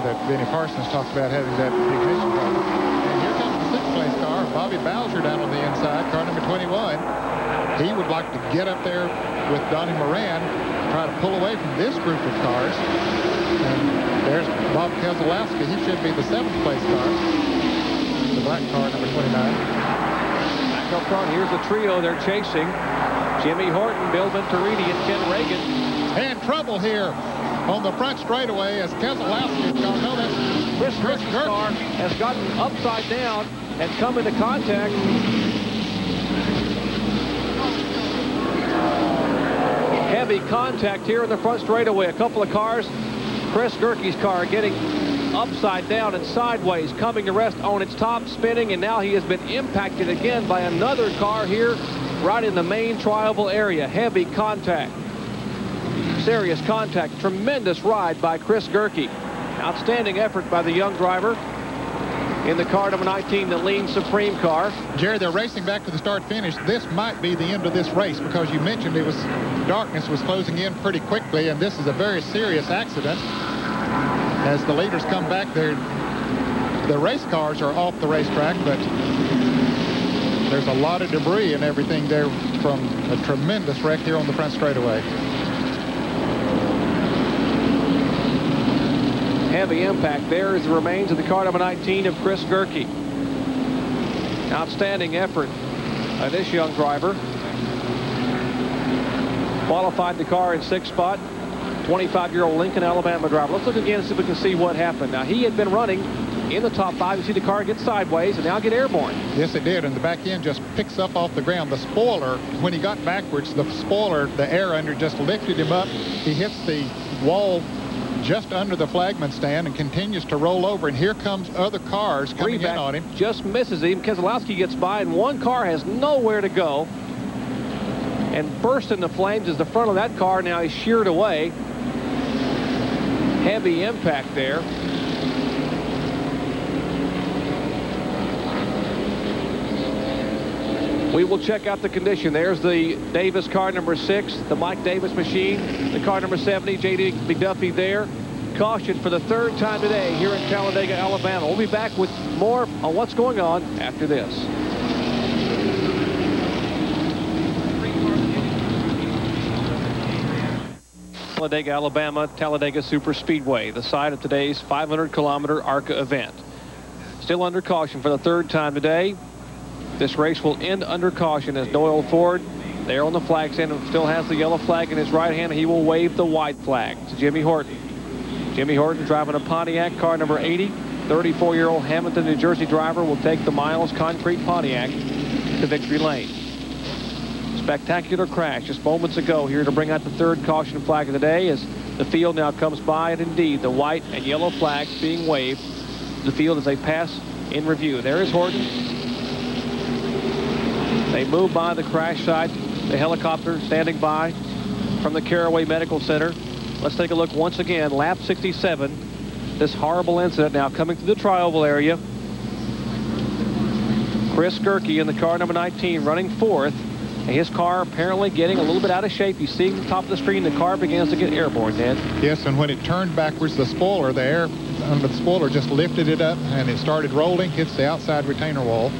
that Benny Parsons talked about having that ignition problem. And here comes the sixth place car, Bobby Bowser down on the inside, car number 21. He would like to get up there with Donnie Moran, try to pull away from this group of cars. And there's Bob Keselowski. He should be the seventh place car. The black car, number 29. Back up front, here's the trio they're chasing. Jimmy Horton, Bill Venturini, and Ken Reagan. And trouble here on the front straightaway as Keselowski is gone. No, that's Chris Gehrke's car has gotten upside down and come into contact. Heavy contact here in the front straightaway. A couple of cars. Chris Gehrke's car getting upside down and sideways, coming to rest on its top, spinning, and now he has been impacted again by another car here right in the main tri-oval area. Heavy contact. Serious contact. Tremendous ride by Chris Gehrke. Outstanding effort by the young driver in the car number 19, the Lean Supreme car. Jerry, they're racing back to the start-finish. This might be the end of this race because you mentioned it was darkness was closing in pretty quickly, and this is a very serious accident. As the leaders come back, the race cars are off the racetrack, but there's a lot of debris and everything there from a tremendous wreck here on the front straightaway. Heavy impact. There is the remains of the car number 19 of Chris Gehrke. Outstanding effort by this young driver. Qualified the car in sixth spot. 25-year-old Lincoln, Alabama driver. Let's look again and see if we can see what happened. Now, he had been running in the top five. You see the car get sideways and now get airborne. Yes, it did, and the back end just picks up off the ground. The spoiler, when he got backwards, the spoiler, the air under, just lifted him up. He hits the wall just under the flagman stand and continues to roll over, and here comes other cars coming in on him. Just misses him. Keselowski gets by, and one car has nowhere to go and burst into flames as the front of that car now is sheared away. Heavy impact there. We will check out the condition. There's the Davis car number 6, the Mike Davis machine, the car number 70, J.D. McDuffie there. Caution for the third time today here in Talladega, Alabama. We'll be back with more on what's going on after this. Talladega, Alabama, Talladega Super Speedway, the site of today's 500-kilometer ARCA event. Still under caution for the third time today. This race will end under caution as Doyle Ford, there on the flag stand, still has the yellow flag in his right hand. He will wave the white flag to Jimmy Horton. Jimmy Horton driving a Pontiac, car number 80. 34-year-old Hamilton, New Jersey driver will take the Miles Concrete Pontiac to victory lane. Spectacular crash just moments ago here to bring out the third caution flag of the day as the field now comes by, and indeed the white and yellow flags being waved. The field as they pass in review. There is Horton. They move by the crash site. The helicopter standing by from the Carraway Medical Center. Let's take a look once again. Lap 67. This horrible incident now coming through the tri-oval area. Chris Gehrke in the car number 19 running fourth. And his car apparently getting a little bit out of shape. You see the top of the screen, the car begins to get airborne, Ned. Yes, and when it turned backwards, the spoiler, the air under the spoiler just lifted it up and it started rolling, hits the outside retainer wall.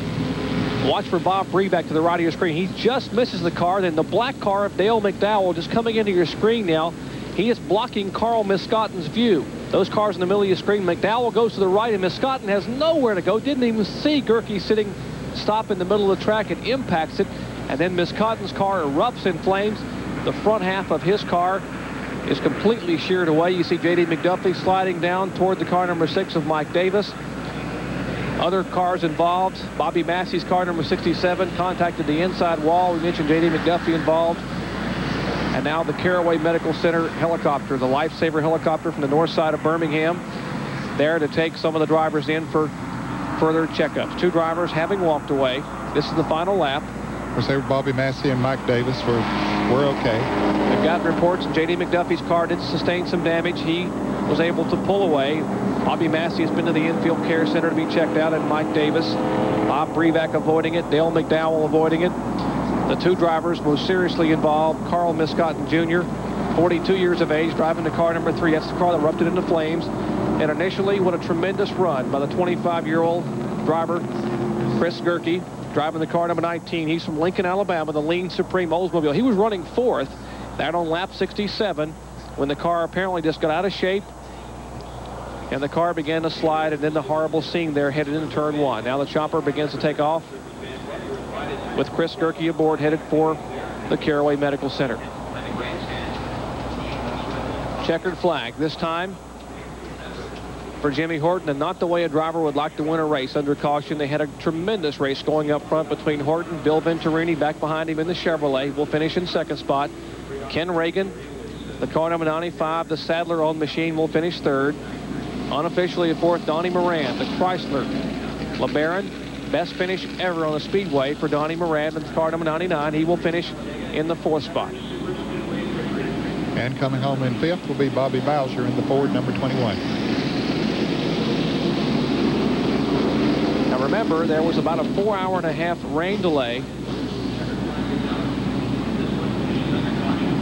Watch for Bob Breback to the right of your screen. He just misses the car. Then the black car of Dale McDowell just coming into your screen now. He is blocking Carl Miskotten's view. Those cars in the middle of your screen. McDowell goes to the right, and Miskotten has nowhere to go. Didn't even see Gehrke sitting stop in the middle of the track and impacts it. And then Miskotten's car erupts in flames. The front half of his car is completely sheared away. You see J.D. McDuffie sliding down toward the car number 6 of Mike Davis. Other cars involved. Bobby Massey's car number 67 contacted the inside wall. We mentioned J.D. McDuffie involved. And now the Carraway Medical Center helicopter, the Lifesaver helicopter from the north side of Birmingham, there to take some of the drivers in for further checkups. Two drivers having walked away. This is the final lap. Of course, they were Bobby Massey and Mike Davis were okay. They've got reports J.D. McDuffie's car did sustain some damage. He was able to pull away. Bobby Massey has been to the infield care center to be checked out, and Mike Davis. Bob Breback avoiding it. Dale McDowell avoiding it. The two drivers most seriously involved, Carl Miskotten Jr., 42 years of age, driving the car number 3. That's the car that erupted into flames. And initially, what a tremendous run by the 25-year-old driver, Chris Gehrke, driving the car number 19. He's from Lincoln, Alabama, the Lean Supreme Oldsmobile. He was running 4th, that on lap 67, when the car apparently just got out of shape, and the car began to slide, and then the horrible scene there headed into turn 1. Now the chopper begins to take off with Chris Gehrke aboard, headed for the Carraway Medical Center. Checkered flag this time for Jimmy Horton, and not the way a driver would like to win a race under caution. They had a tremendous race going up front between Horton, Bill Venturini back behind him in the Chevrolet will finish in 2nd spot. Ken Reagan, the car number 95, the Sadler-owned machine, will finish 3rd. Unofficially at 4th, Donnie Moran, the Chrysler LeBaron. Best finish ever on a speedway for Donnie Moran in the car number 99. He will finish in the 4th spot. And coming home in 5th will be Bobby Bowser in the Ford number 21. Now remember, there was about a 4-hour-and-a-half rain delay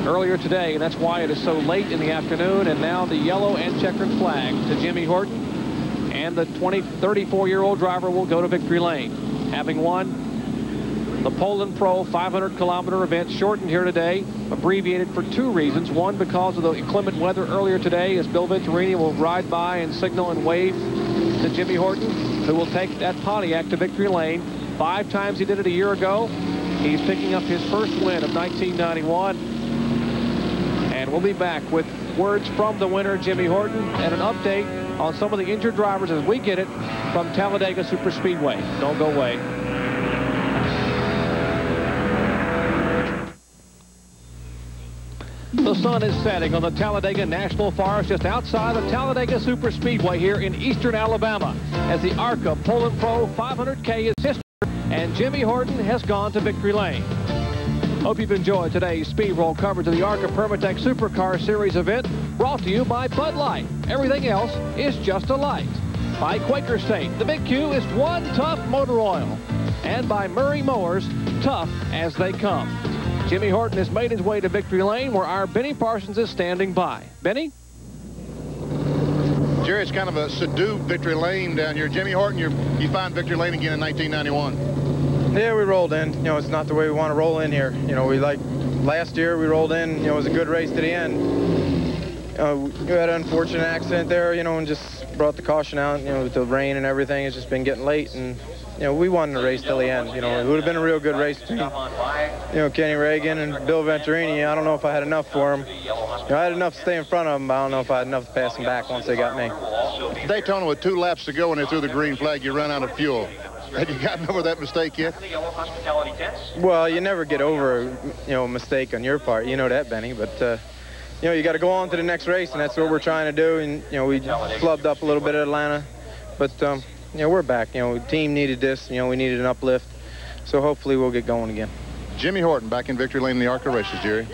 earlier today, and that's why it is so late in the afternoon. And now the yellow and checkered flag to Jimmy Horton, and the 34-year-old driver will go to victory lane, having won the Poulan Pro 500-kilometer event, shortened here today, abbreviated for 2 reasons. One, because of the inclement weather earlier today, as Bill Venturini will ride by and signal and wave to Jimmy Horton, who will take that Pontiac to victory lane. 5 times he did it a year ago. He's picking up his first win of 1991. And we'll be back with words from the winner, Jimmy Horton, and an update on some of the injured drivers as we get it from Talladega Superspeedway. Don't go away. The sun is setting on the Talladega National Forest just outside of Talladega Superspeedway here in eastern Alabama, as the ARCA Poulan Pro 500K is history, and Jimmy Horton has gone to victory lane. Hope you've enjoyed today's Speed Roll coverage of the ARCA Permatech Supercar Series event, brought to you by Bud Light. Everything else is just a light. By Quaker State, the Big Q is One Tough Motor Oil. And by Murray Mowers, tough as they come. Jimmy Horton has made his way to victory lane, where our Benny Parsons is standing by. Benny? Jerry, it's kind of a subdued victory lane down here. Jimmy Horton, you find victory lane again in 1991. Yeah, we rolled in. You know, it's not the way we want to roll in here. You know, last year we rolled in. You know, it was a good race to the end. We had an unfortunate accident there, you know, and just brought the caution out. You know, with the rain and everything, it's just been getting late, and you know, we won the race till the end. You know, it would have been a real good race between, you know, Kenny Reagan and Bill Venturini. I don't know if I had enough for him. You know, I had enough to stay in front of them, but I don't know if I had enough to pass them back once they got me. Daytona with 2 laps to go when they threw the green flag, you run out of fuel. Have you gotten over that mistake yet? Well, you never get over, you know, a mistake on your part. You know that, Benny. But, you know, you got to go on to the next race, and that's what we're trying to do. And, you know, we flubbed up a little bit at Atlanta. But, you know, we're back. You know, the team needed this. You know, we needed an uplift. So hopefully we'll get going again. Jimmy Horton back in victory lane in the ARCA races, Jerry.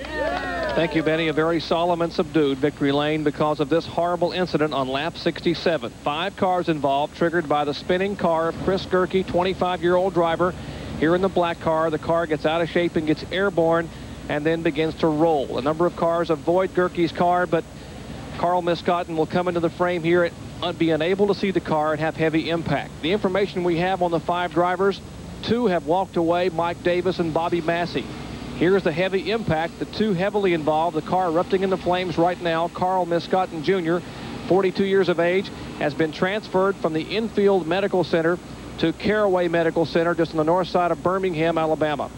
Thank you, Benny. A very solemn and subdued victory lane because of this horrible incident on lap 67. 5 cars involved, triggered by the spinning car of Chris Gehrke, 25-year-old driver. Here in the black car, the car gets out of shape and gets airborne and then begins to roll. A number of cars avoid Gehrke's car, but Carl Miskotten will come into the frame here and be unable to see the car and have heavy impact. The information we have on the 5 drivers, 2 have walked away, Mike Davis and Bobby Massey. Here's the heavy impact, the 2 heavily involved, the car erupting into flames right now. Carl Miskotten Jr., 42 years of age, has been transferred from the Infield Medical Center to Carraway Medical Center, just on the north side of Birmingham, Alabama.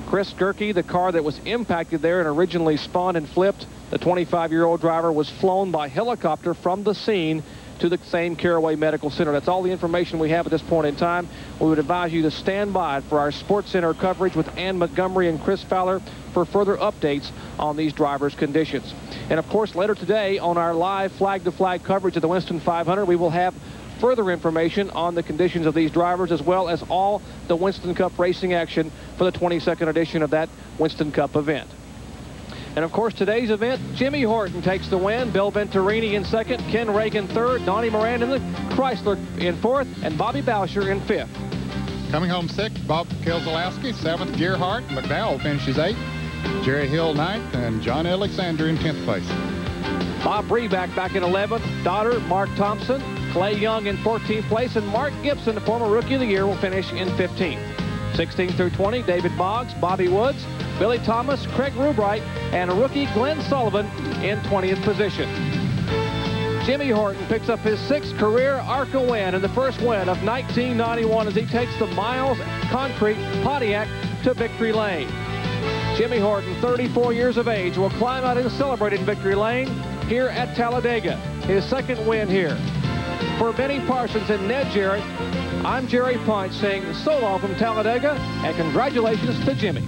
Chris Gehrke, the car that was impacted there and originally spun and flipped, the 25-year-old driver was flown by helicopter from the scene to the same Carraway Medical Center. That's all the information we have at this point in time. We would advise you to stand by for our Sports Center coverage with Ann Montgomery and Chris Fowler for further updates on these drivers' conditions. And of course, later today on our live flag-to-flag coverage of the Winston 500, we will have further information on the conditions of these drivers, as well as all the Winston Cup racing action for the 22nd edition of that Winston Cup event. And of course, today's event, Jimmy Horton takes the win, Bill Venturini in 2nd, Ken Reagan 3rd, Donnie Moran in the Chrysler in 4th, and Bobby Bowser in 5th. Coming home 6th, Bob Keselowski, 7th, Gerhardt. McDowell finishes 8th, Jerry Hill 9th, and John Alexander in 10th place. Bob Breback back in 11th. Doddard, Mark Thompson, Clay Young in 14th place, and Mark Gibson, the former Rookie of the Year, will finish in 15th. 16 through 20, David Boggs, Bobby Woods, Billy Thomas, Craig Rubright, and rookie Glenn Sullivan in 20th position. Jimmy Horton picks up his 6th career ARCA win and the first win of 1991 as he takes the Miles Concrete Pontiac to victory lane. Jimmy Horton, 34 years of age, will climb out and celebrate in victory lane here at Talladega, his 2nd win here. For Benny Parsons and Ned Jarrett, I'm Jerry Punch saying so long from Talladega, and congratulations to Jimmy.